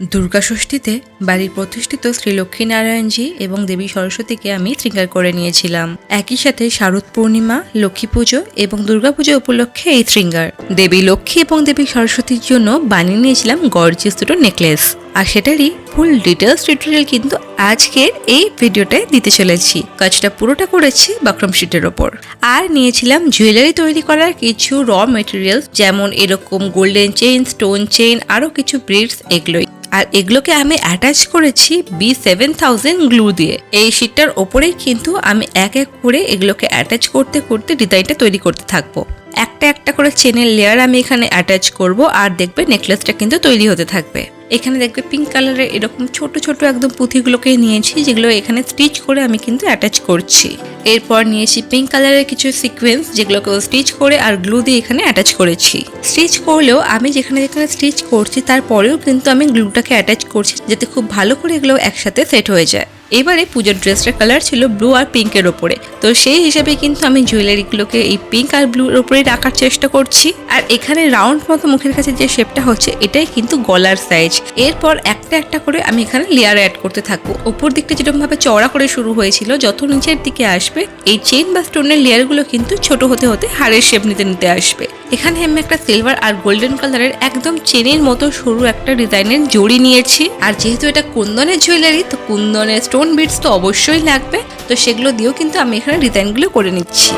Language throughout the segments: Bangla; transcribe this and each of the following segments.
দুর্গা ষষ্ঠীতে বাড়ির প্রতিষ্ঠিত শ্রী লক্ষ্মী নারায়ণজি এবং দেবী সরস্বতীকে আমি শৃঙ্গার করে নিয়েছিলাম। একই সাথে শারদ পূর্ণিমা, লক্ষ্মী পুজো এবং দুর্গাপুজো উপলক্ষে এই শৃঙ্গার। দেবী লক্ষ্মী এবং দেবী সরস্বতীর জন্য বানিয়ে নিয়েছিলাম গর্জিয়াস দুটো নেকলেস, আর সেটারই ফুল ডিটেলস টিউটোরিয়াল কিন্তু আজকের এই ভিডিওটায় দিতে চলেছি। কাজটা পুরোটা করেছি বাক্রম শিটের ওপর। আর নিয়েছিলাম জুয়েলারি তৈরি করার কিছু র মেটেরিয়ালস, যেমন এরকম গোল্ডেন চেইন, স্টোন চেইন, আরো কিছু ব্রিডস, এগুলোই। আর এগুলোকে আমি অ্যাটাচ করেছি B7000 গ্লু দিয়ে। এই শিটটার ওপরেই কিন্তু আমি এক এক করে এগুলোকে অ্যাটাচ করতে করতে ডিজাইনটা তৈরি করতে থাকবো। একটা একটা করে চেনের লেয়ার আমি এখানে অ্যাটাচ করব, আর দেখবে নেকলেসটা কিন্তু তৈরি হতে থাকবে। এখানে দেখবে পিঙ্ক কালারের এরকম ছোট ছোট একদম পুঁথিগুলোকে নিয়েছি, যেগুলো এখানে স্টিচ করে আমি কিন্তু অ্যাটাচ করছি। এরপর নিয়েছি পিঙ্ক কালারের কিছু সিকোয়েন্স, যেগুলোকে স্টিচ করে আর গ্লু দিয়ে এখানে অ্যাটাচ করেছি। স্টিচ করলেও আমি যেখানে যেখানে স্টিচ করছি তারপরেও কিন্তু আমি গ্লুটাকে অ্যাটাচ করছি, যাতে খুব ভালো করে এগুলো একসাথে সেট হয়ে যায়। এবারে পুজোর ড্রেসটার কালার ছিল ব্লু আর পিঙ্কের ওপরে, তো সেই হিসাবে কিন্তু আমি জুয়েলারিগুলোকে এই পিঙ্ক আর ব্লুর ওপরে রাখার চেষ্টা করছি। আর এখানে রাউন্ড মতো মুখের কাছে যে শেপটা হচ্ছে, এটাই কিন্তু গলার সাইজ। এরপর একটা একটা করে আমি এখানে লেয়ার অ্যাড করতে থাকবো। উপর দিকটা যেরকম ভাবে চওড়া করে শুরু হয়েছিল, যত নিচের দিকে আসবে এই চেইন বা স্টোনের লেয়ারগুলো কিন্তু ছোট হতে হতে হাড়ের শেপ নিতে নিতে আসবে। এখানে আমি একটা সিলভার আর গোল্ডেন কালারের একদম চেনের মতো সরু একটা ডিজাইনের জড়ি নিয়েছি। আর যেহেতু এটা কুন্দনের জুয়েলারি, তো কুন্দনের স্টোন বিটস তো অবশ্যই লাগবে, তো সেগুলো দিয়েও কিন্তু আমি এখানে ডিজাইনগুলো করে নিচ্ছি।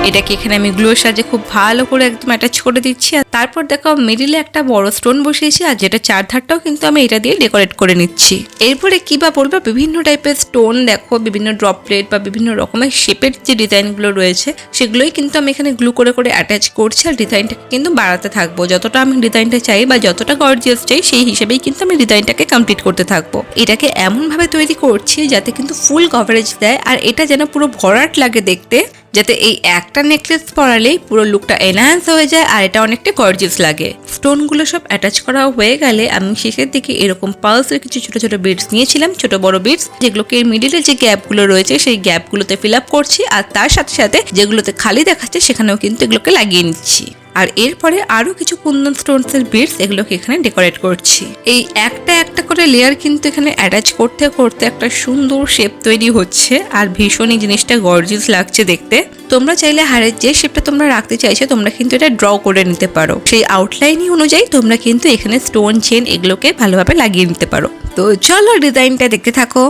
এটাকে এখানে আমি গ্লুর সাহায্যে খুব ভালো করে একদম অ্যাটাচ করে দিচ্ছি। আর তারপর দেখো মিডিলে একটা বড় স্টোন বসিয়েছি, আর যেটা চার ধারটাও কিন্তু আমি এটা দিয়ে ডেকোরেট করে নিচ্ছি। এরপরে কি বা বলবো, বিভিন্ন টাইপের স্টোন দেখো, বিভিন্ন ড্রপলেট বা বিভিন্ন রকমের শেপের যে ডিজাইনগুলো রয়েছে, সেগুলোই কিন্তু আমি এখানে গ্লু করে করে অ্যাটাচ করছি। আর ডিজাইনটাকে কিন্তু বাড়াতে থাকবো, যতটা আমি ডিজাইনটা চাই বা যতটা গর্জিয়াস চাই সেই হিসেবেই কিন্তু আমি ডিজাইনটাকে কমপ্লিট করতে থাকবো। এটাকে এমন ভাবে তৈরি করছি যাতে কিন্তু ফুল কভারেজ দেয়, আর এটা যেন পুরো ভরাট লাগে দেখতে, যাতে এই একটা নেকলেস পরালেই পুরো লুকটা এনহ্যান্স হয়ে যায় আর এটা অনেকটা গর্জিয়াস লাগে। স্টোনগুলো সব অ্যাটাচ করা হয়ে গেলে আমি শেষের দিকে এরকম পালসের কিছু ছোট ছোট বিটস নিয়েছিলাম, ছোট বড় বিটস, যেগুলোকে এর মিডিলে যে গ্যাপগুলো রয়েছে সেই গ্যাপগুলোতে ফিল আপ করছি, আর তার সাথে সাথে যেগুলোতে খালি দেখাচ্ছে সেখানেও কিন্তু এগুলোকে লাগিয়ে নিচ্ছি। আর এরপরে আরো কিছু কুন্দন স্টোনসের বিটস, এগুলোকে এখানে ডেকোরেট করছি। এই একটা একটা করে লেয়ার কিন্তু এখানে অ্যাটাচ করতে করতে একটা সুন্দর শেপ তৈরি হচ্ছে, আর ভীষণ এই জিনিসটা গর্জিয়াস লাগছে দেখতে। তোমরা চাইলে হাড়ের যে শেপটা তোমরা রাখতে চাইছো, তোমরা কিন্তু এটা ড্র করে নিতে পারো। সেই আউটলাইনই অনুযায়ী তোমরা কিন্তু এখানে স্টোন চেন এগুলোকে ভালোভাবে লাগিয়ে নিতে পারো। তো চলো ডিজাইনটা দেখতে থাকো।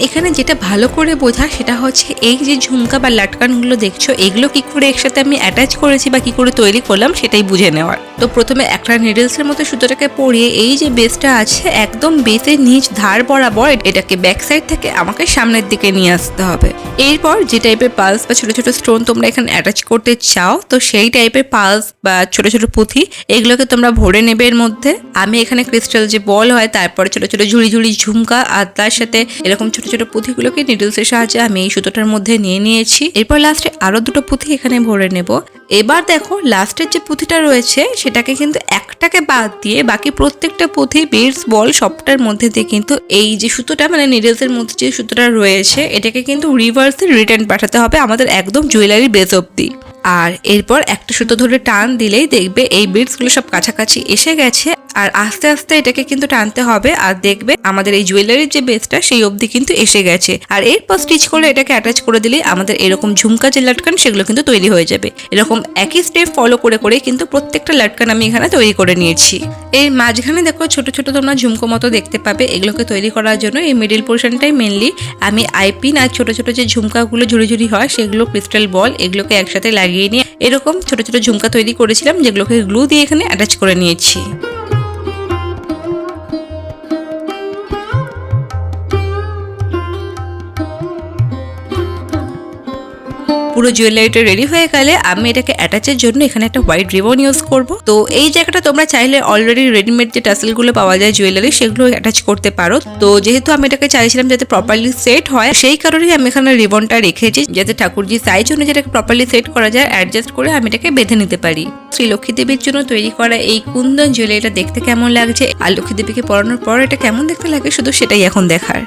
এখানে যেটা ভালো করে বোঝা সেটা হচ্ছে এই যে ঝুমকা বা লাটকানগুলো দেখছো, এগুলো কি করে একসাথে আমি অ্যাটাচ করেছি বা কি করে তৈরি করলাম সেটাই বুঝে নেওয়ার। তো প্রথমে একটা নিডলসের মতো সুতোটাকে পরিয়ে এই যে বেসটা আছে একদম বেসের নিচ ধার বরাবর এটাকে ব্যাক সাইড থেকে আমাকে সামনের দিকে নিয়ে আসতে হবে। এরপর যে টাইপের পালস বা ছোট ছোট স্টোন তোমরা এখানে অ্যাটাচ করতে চাও, তো সেই টাইপের পালস বা ছোট ছোট পুঁথি এগুলোকে তোমরা ভরে নেবে এর মধ্যে। আমি এখানে ক্রিস্টাল যে বল হয়, তারপরে ছোট ছোট ঝুড়ি ঝুড়ি ঝুমকা, আর তার সাথে এরকম ছোট ছোট পুঁথিগুলোকে নিডলসের সাহায্যে আমি এই সুতোটার মধ্যে নিয়ে নিয়েছি। এরপর লাস্টে আরো দুটো পুঁথি এখানে ভরে নেব। এবার দেখো লাস্টের যে পুঁথিটা রয়েছে সেটাকে কিন্তু একটাকে বাদ দিয়ে বাকি প্রত্যেকটা পুঁথি, বিটস, বল সবটার মধ্যে দিয়ে কিন্তু এই যে সুতোটা মানে নিডলসের মধ্যে যে সুতোটা রয়েছে এটাকে কিন্তু রিভার্সে রিটার্ন পাঠাতে হবে আমাদের একদম জুয়েলারি বেস অব্দি। আর এরপর একটা সুতো ধরে টান দিলেই দেখবে এই বিটসগুলো সব কাছাকাছি এসে গেছে, আর আস্তে আস্তে এটাকে কিন্তু টানতে হবে, আর দেখবে আমাদের এই জুয়েলারির যে বেসটা সেই অবধি কিন্তু এসে গেছে। আর এরপর স্টিচ করে এটাকে অ্যাটাচ করে দিলেই আমাদের এরকম ঝুমকা যে লাটকান সেগুলো কিন্তু তৈরি হয়ে যাবে। এরকম একই স্টেপ ফলো করে করে কিন্তু প্রত্যেকটা লাটকান আমি এখানে তৈরি করে নিয়েছি। এর মাঝখানে দেখো ছোট ছোট তোমরা ঝুমকো মতো দেখতে পাবে। এগুলোকে তৈরি করার জন্য এই মিডিল পোর্শনটাই মেনলি আমি আইপিন আর ছোট ছোট যে ঝুমকাগুলো ঝুড়ি ঝুড়ি হয় সেগুলো, ক্রিস্টাল বল, এগুলোকে একসাথে লাগিয়ে নিয়ে এরকম ছোট ছোট ঝুমকা তৈরি করেছিলাম, যেগুলোকে গ্লু দিয়ে এখানে অ্যাটাচ করে নিয়েছি। পুরো পুরো জুয়েলারিটা রেডি হয়ে গেলে আমি এটাকে অ্যাটাচের জন্য এখানে একটা হোয়াইট রিবন ইউজ করব। তো এই জায়গাটা তোমরা চাইলে অলরেডি রেডিমেড যে টাসেলগুলো পাওয়া যায় জুয়েলারি সেগুলো অ্যাটাচ করতে পারো। তো যেহেতু আমি এটাকে চাইছিলাম যাতে প্রপারলি সেট হয়, সেই কারণেই আমি এখানে রিবনটা রেখেছি যাতে ঠাকুরজি সাইজ অনুযায়ী এটাকে প্রপারলি সেট করা যায়, অ্যাডজাস্ট করে আমি এটাকে বেঁধে নিতে পারি। শ্রী লক্ষ্মী দেবীর জন্য তৈরি করা এই কুন্দন জুয়েলারিটা দেখতে কেমন লাগছে আর লক্ষ্মী দেবীকে পরানোর পর এটা কেমন দেখতে লাগে শুধু সেটাই এখন দেখার।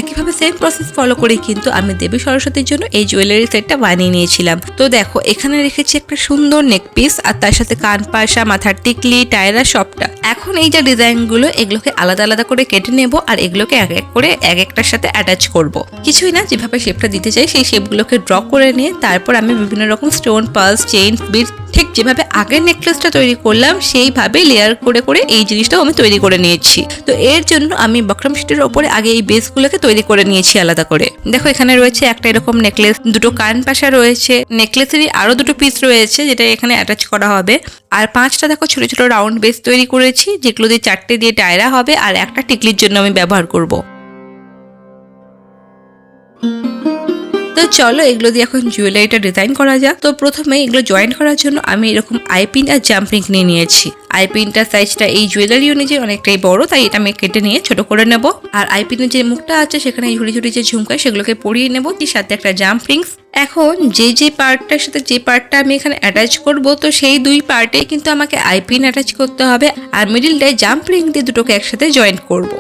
একইভাবে সেম প্রসেস ফলো করে কিন্তু আমি দেবী সরস্বতীর জন্য এই জুয়েলারি সেটটা বানিয়ে নিয়েছিলাম। তো দেখো এখানে রেখেছি একটা সুন্দর নেক পিস আর তার সাথে কান পাশা, মাথার টিকলি, টায়রা সবটা। এখন এই যে ডিজাইনগুলো এগুলোকে আলাদা আলাদা করে কেটে নেব আর এগুলোকে এক এক করে এক একটার সাথে অ্যাটাচ করব। কিছুই না, যেভাবে শেপটা দিতে চাই সেই শেপগুলোকে ড্র করে নিয়ে তারপর আমি বিভিন্ন রকম স্টোন, পার্লস, চেইন, বিড ঠিক যেভাবে আগের নেকলেসটা তৈরি করলাম সেইভাবে লেয়ার করে করে এই জিনিসটাও আমি তৈরি করে নিয়েছি। তো এর জন্য আমি বক্রম শিটের ওপরে আগে এই বেসগুলোকে তৈরি করে নিয়েছি আলাদা করে। দেখো এখানে রয়েছে একটা এরকম নেকলেস, দুটো কান পাশা রয়েছে, নেকলেসেরই আরো দুটো পিস রয়েছে যেটা এখানে অ্যাটাচ করা হবে, আর 5টা দেখো ছোট ছোট রাউন্ড বেস তৈরি করেছি যেগুলো দিয়ে 4টে দিয়ে টায়রা হবে আর একটা টিকলির জন্য আমি ব্যবহার করব। তো চলো এগুলো দিয়ে এখন জুয়েলারিটা ডিজাইন করা যাক। তো প্রথমে এগুলো জয়েন্ট করার জন্য আমি এরকম আইপিন আর জাম্পিং নিয়ে নিয়েছি। আইপিনটার সাইজটা এই জুয়েলারি অনুযায়ী অনেকটাই বড়, তাই এটা আমি কেটে নিয়ে ছোট করে নেব। আর আইপিনের যে মুখটা আছে সেখানে ঝুড়ি ঝুড়ি যে ঝুমকা সেগুলোকে পরিয়ে নেব, তার সাথে একটা জাম্পিংস। এখন যে পার্টটার সাথে যে পার্টটা আমি এখানে অ্যাটাচ করব তো সেই দুই পার্টেই কিন্তু আমাকে আইপিন অ্যাটাচ করতে হবে আর মিডিলটায় জাম্পিং দিয়ে দুটোকে একসাথে জয়েন্ট করব।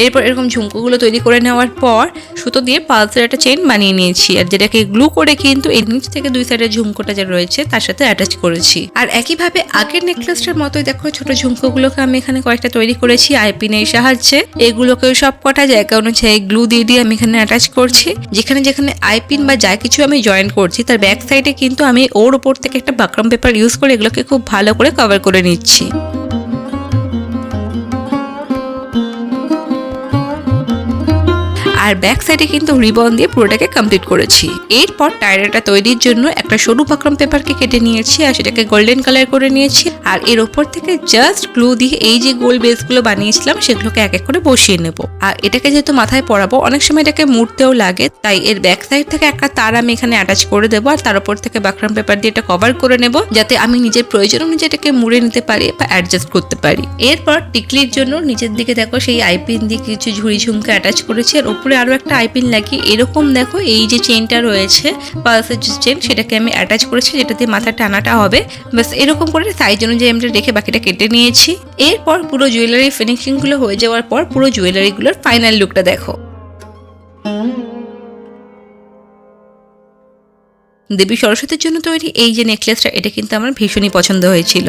এরপর এরকম ঝুমকোগুলো তৈরি করে নেওয়ার পর সুতো দিয়ে পালসের একটা চেইন বানিয়ে নিয়েছি আর যেটাকে গ্লু করে কিন্তু এর নিচ থেকে দুই সাইডের ঝুমকোটা যে রয়েছে তার সাথে অ্যাটাচ করেছি। আর একইভাবে আগের নেকলেসটার মতোই দেখো ছোট ঝুমকোগুলোকে আমি এখানে কয়েকটা তৈরি করেছি আইপিনের সাহায্যে। এগুলোকে সব কটা জায়গা অনুযায়ী গ্লু দিয়ে দিয়ে আমি এখানে অ্যাটাচ করছি। যেখানে যেখানে আইপিন বা যা কিছু আমি জয়েন করছি তার ব্যাক সাইডে কিন্তু আমি ওর উপর থেকে একটা বাকরম পেপার ইউজ করে এগুলোকে খুব ভালো করে কভার করে নিচ্ছি। আর ব্যাক সাইডে কিন্তু রিবন দিয়ে পুরোটাকে কমপ্লিট করেছি। এরপর টায়রাটা তৈরির জন্য একটা সরু বাকরম পেপারকে কেটে নিয়েছি আর সেটাকে গোল্ডেন কালার করে নিয়েছি আর এর উপর থেকে জাস্ট গ্লু দিয়ে এই যে গোল বেসগুলো বানিয়েছিলাম সেগুলোকে এক এক করে বসিয়ে নেব। আর এটাকে যেহেতু মাথায় পরাবো অনেক সময় এটাকে মুড়তেও লাগে, তাই এর ব্যাক সাইড থেকে একটা তার আমি এখানে অ্যাটাচ করে দেবো আর তার উপর থেকে বাকরম পেপার দিয়ে এটা কভার করে নেব যাতে আমি নিজের প্রয়োজন অনুযায়ী এটাকে মুড়ে নিতে পারি বা অ্যাডজাস্ট করতে পারি। এরপর টিকলির জন্য নিচের দিকে দেখো সেই আইপিন দিয়ে কিছু ঝুড়ি ঝুমকে অ্যাটাচ করেছি আর উপরে আরো একটা আইপিন লাগিয়ে এরকম দেখো এই যে চেইনটা রয়েছে পালসের যে চেইন সেটাকে আমি অ্যাটাচ করেছি যেটা দিয়ে মাথা টানাটা হবে। বাস এরকম করে সাইজ অনুযায়ী আমরা রেখে বাকিটা কেটে নিয়েছি। এরপর পুরো জুয়েলারি ফিনিশিং গুলো হয়ে যাওয়ার পর পুরো জুয়েলারি গুলোর ফাইনাল লুকটা দেখো। দেবী সরস্বতীর জন্য তৈরি এই যে নেকলেসটা এটা কিন্তু আমার ভীষণই পছন্দ হয়েছিল।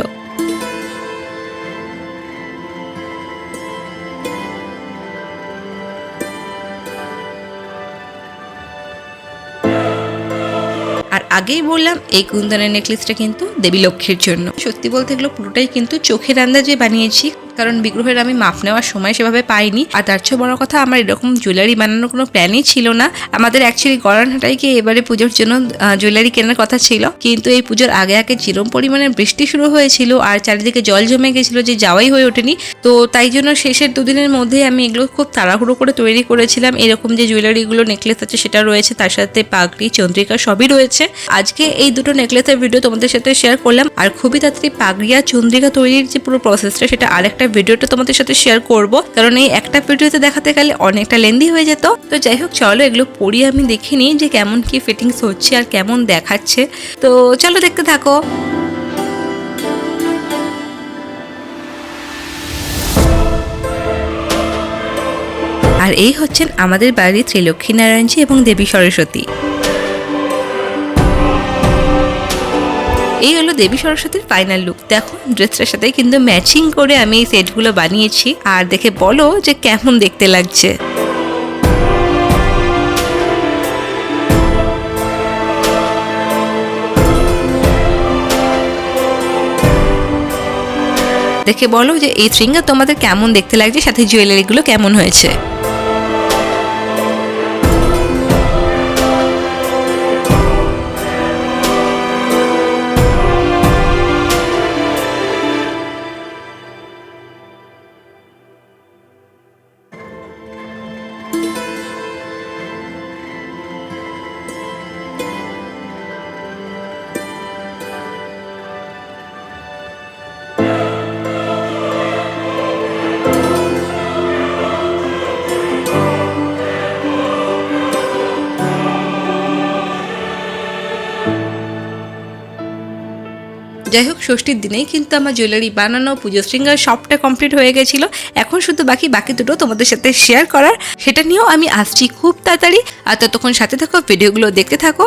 আর আগেই বললাম এই কুন্দনের নেকলেসটা কিন্তু দেবী লক্ষ্মীর জন্য। সত্যি বলতে এগুলো পুরোটাই কিন্তু চোখের আন্দাজে বানিয়েছি, কারণ বিগ্রহের আমি মাপ নেওয়ার সময় সেভাবে পাইনি। আর তার চেয়ে বড় কথা আমার এরকম জুয়েলারি বানানোর কোনো প্ল্যানই ছিল না। আমাদের অ্যাকচুয়ালি গড়ানহাটায় গিয়ে এবারে পুজোর জন্য জুয়েলারি কেনার কথা ছিল, কিন্তু এই পুজোর আগে আগে যেরকম পরিমাণে বৃষ্টি শুরু হয়েছিল আর চারিদিকে জল জমে গেছিল যে যাওয়াই হয়ে ওঠেনি। তো তাই জন্য শেষের দুদিনের মধ্যে আমি এগুলো খুব তাড়াহুড়ো করে তৈরি করেছিলাম। এরকম যে জুয়েলারিগুলো নেকলেস আছে সেটা রয়েছে, তার সাথে পাগড়ি, চন্দ্রিকা সবই রয়েছে। আজকে এই দুটো নেকলেসের ভিডিও তোমাদের সাথে শেয়ার করলাম আর খুবই তাড়াতাড়ি পাগড়ি আর চন্দ্রিকা তৈরির যে পুরো প্রসেসটা সেটা আরেকটা ভিডিওটা তোমাদের সাথে শেয়ার করব, কারণ এই একটা ভিডিওতে দেখাতে গেলে অনেকটা লেন্দি হয়ে যেত। তো যাই হোক চলো এগুলো পরিয়ে আমি দেখে নিই যে কেমন কি ফিটিংস হচ্ছে আর কেমন দেখাচ্ছে। তো চলো দেখতে থাকো। আর এই হচ্ছেন আমাদের বাড়ির ত্রিলক্ষ্মী নারায়ণজি এবং দেবী সরস্বতী। এই হলো দেবী সরস্বতীর ফাইনাল লুক। দেখো ড্রেসটার সাথে কিন্তু ম্যাচিং করে আমি এই সেটগুলো বানিয়েছি, আর দেখে বলো যে কেমন দেখতে লাগছে। দেখে বলো যে এই শৃঙ্গার তোমাদের কেমন দেখতে লাগছে, সাথে জুয়েলারিগুলো কেমন হয়েছে। যাই হোক, ষষ্ঠীর দিনেই কিন্তু আমার জুয়েলারি বানানো, পুজো শৃঙ্গার সবটা কমপ্লিট হয়ে গেছিলো। এখন শুধু বাকি দুটো তোমাদের সাথে শেয়ার করার, সেটা নিয়েও আমি আসছি খুব তাড়াতাড়ি। আর ততক্ষণ সাথে থাকো, ভিডিওগুলো দেখতে থাকো।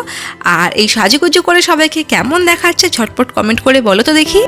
আর এই সাজুগুজু করে সবাইকে কেমন দেখাচ্ছে ঝটপট কমেন্ট করে বলো তো দেখি।